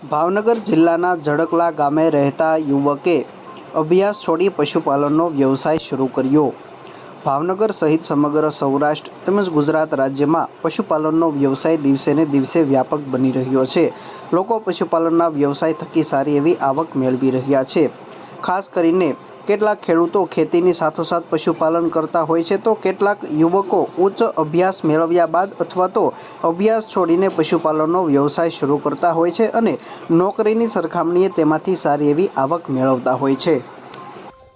ભાવનગર જિલ્લાના ઝડકલા ગામે રહેતા યુવકે અભ્યાસ છોડી પશુપાલનનો વ્યવસાય શરૂ કર્યો। ભાવનગર સહિત સમગ્ર સૌરાષ્ટ્ર તેમજ ગુજરાત રાજ્યમાં પશુપાલનનો વ્યવસાય દિવસે ને દિવસે વ્યાપક બની રહ્યો છે। લોકો પશુપાલનના વ્યવસાય થકી સારી એવી આવક મેળવી રહ્યા છે। ખાસ કરીને કેટલાક ખેડૂતો ખેતીની સાથોસાથ પશુપાલન કરતા હોય છે, તો કેટલાક યુવકો ઉચ્ચ અભ્યાસ મેળવ્યા બાદ અથવા તો અભ્યાસ છોડીને પશુપાલનનો વ્યવસાય શરૂ કરતા હોય છે અને નોકરીની સરખામણીએ તેમાંથી સારી એવી આવક મેળવતા હોય છે।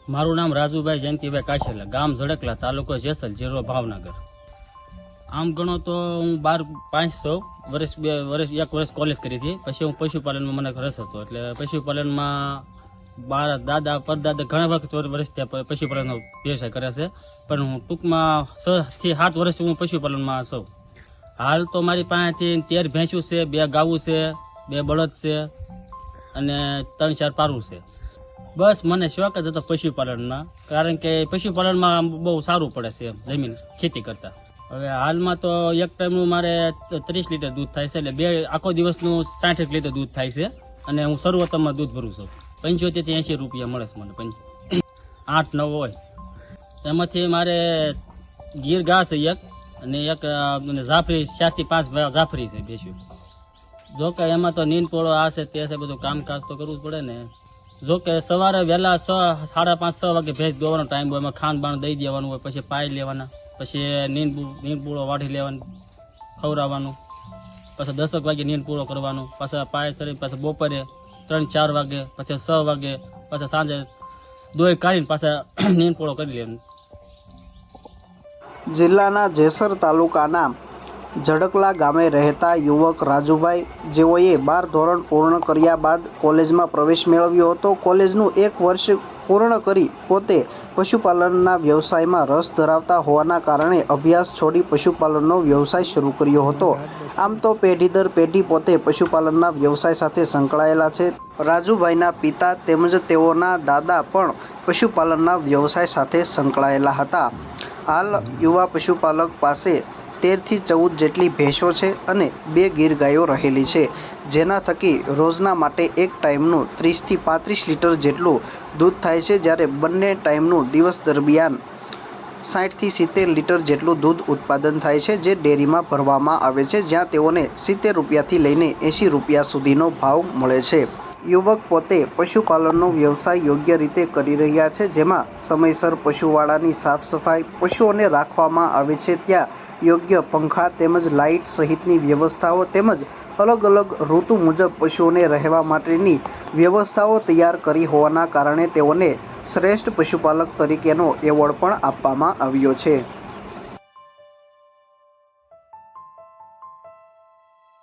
મારું નામ રાજુભાઈ જયંતિભાઈ કાછેલા, ગામ ઝડકલા, તાલુકો જેસલ, જિલ્લો ભાવનગર। આમ ગણો તો હું 12-5 વર્ષ એક વર્ષ કોલેજ કરી હતી, પછી હું પશુપાલનમાં મને રસ હતો, એટલે પશુપાલનમાં મારા દાદા પરદાદા ઘણા વર્ષથી પશુપાલનનો વ્યવસાય કરે છે, પણ હું ટૂંકમાં 6 થી 7 વર્ષ હું પશુપાલનમાં છું। હાલ તો મારી પાસેથી 13 ભેંસું છે, 2 ગાવું છે, 2 બળદ છે અને 3-4 પારું છે। બસ મને શોખ જ હતો પશુપાલનના, કારણ કે પશુપાલનમાં બહુ સારું પડે છે જમીન ખેતી કરતા। હવે હાલમાં તો એક ટાઈમનું મારે 30 લીટર દૂધ થાય છે, એટલે આખો દિવસનું 60 લીટર દૂધ થાય છે અને હું શરૂઆતમાં દૂધ ભરું છું। 75 થી 80 રૂપિયા મળે છે મને, 8-9 હોય। એમાંથી મારે ગીર ઘાસ છે એક, અને એક જાફરી 4 થી 5 જાફરી છે બેસ્યું। જો કે એમાં તો નીંદ પોળો આ છે તે છે, બધું કામકાજ તો કરવું જ પડે ને। જો કે સવારે વહેલા 5:30-6 વાગે ભેંસ દોવાનો ટાઈમ હોય, એમાં ખાંડ બાણ દઈ દેવાનું હોય, પછી પાઈ લેવાના, પછી નીંદ પૂળો વાઢી લેવાનું, ખવડાવવાનું, પછી 10 વાગે નીંદ પૂળો કરવાનું, પાછા પાય કરી, પાછા બપોરે 3-4 વાગે, પછી 6 વાગે, પાછા સાંજે દોઈ કાઢીને પાછા નીંદ પૂળો કરી લેવાનું। જિલ્લાના જેસર તાલુકાના ઝડકલા ગામે રહેતા યુવક રાજુભાઈ, જેઓએ 12 ધોરણ પૂર્ણ કર્યા બાદ કોલેજમાં પ્રવેશ મેળવ્યો હતો। કોલેજનું 1 વર્ષ પૂર્ણ કરી પોતે પશુપાલનના વ્યવસાયમાં રસ ધરાવતા હોવાના કારણે અભ્યાસ છોડી પશુપાલનનો વ્યવસાય શરૂ કર્યો હતો। આમ તો પેઢી દર પેઢી પોતે પશુપાલનના વ્યવસાય સાથે સંકળાયેલા છે। રાજુભાઈના પિતા તેમજ તેઓના દાદા પણ પશુપાલનના વ્યવસાય સાથે સંકળાયેલા હતા। હાલ યુવા પશુપાલક પાસે 13 થી 14 જેટલી ભેંસો છે અને 2 ગીર ગાયો રહેલી છે, જેના થકી રોજના માટે એક ટાઈમનું 30 થી 35 લીટર જેટલું દૂધ થાય છે, જ્યારે બંને ટાઈમનું દિવસ દરમિયાન 60 થી 70 લીટર જેટલું દૂધ ઉત્પાદન થાય છે, જે ડેરીમાં ભરવામાં આવે છે, જ્યાં તેઓને 70 રૂપિયાથી લઈને 80 રૂપિયા સુધીનો ભાવ મળે છે। યુવક પોતે પશુપાલનનો વ્યવસાય યોગ્ય રીતે કરી રહ્યા છે, જેમાં સમયસર પશુવાડાની સાફ સફાઈ, પશુઓને રાખવામાં આવે છે ત્યાં યોગ્ય પંખા તેમજ લાઇટ સહિતની વ્યવસ્થાઓ તેમજ અલગ અલગ ઋતુ મુજબ પશુઓને રહેવા માટેની વ્યવસ્થાઓ તૈયાર કરી હોવાના કારણે તેઓને શ્રેષ્ઠ પશુપાલક તરીકેનો એવોર્ડ પણ આપવામાં આવ્યો છે।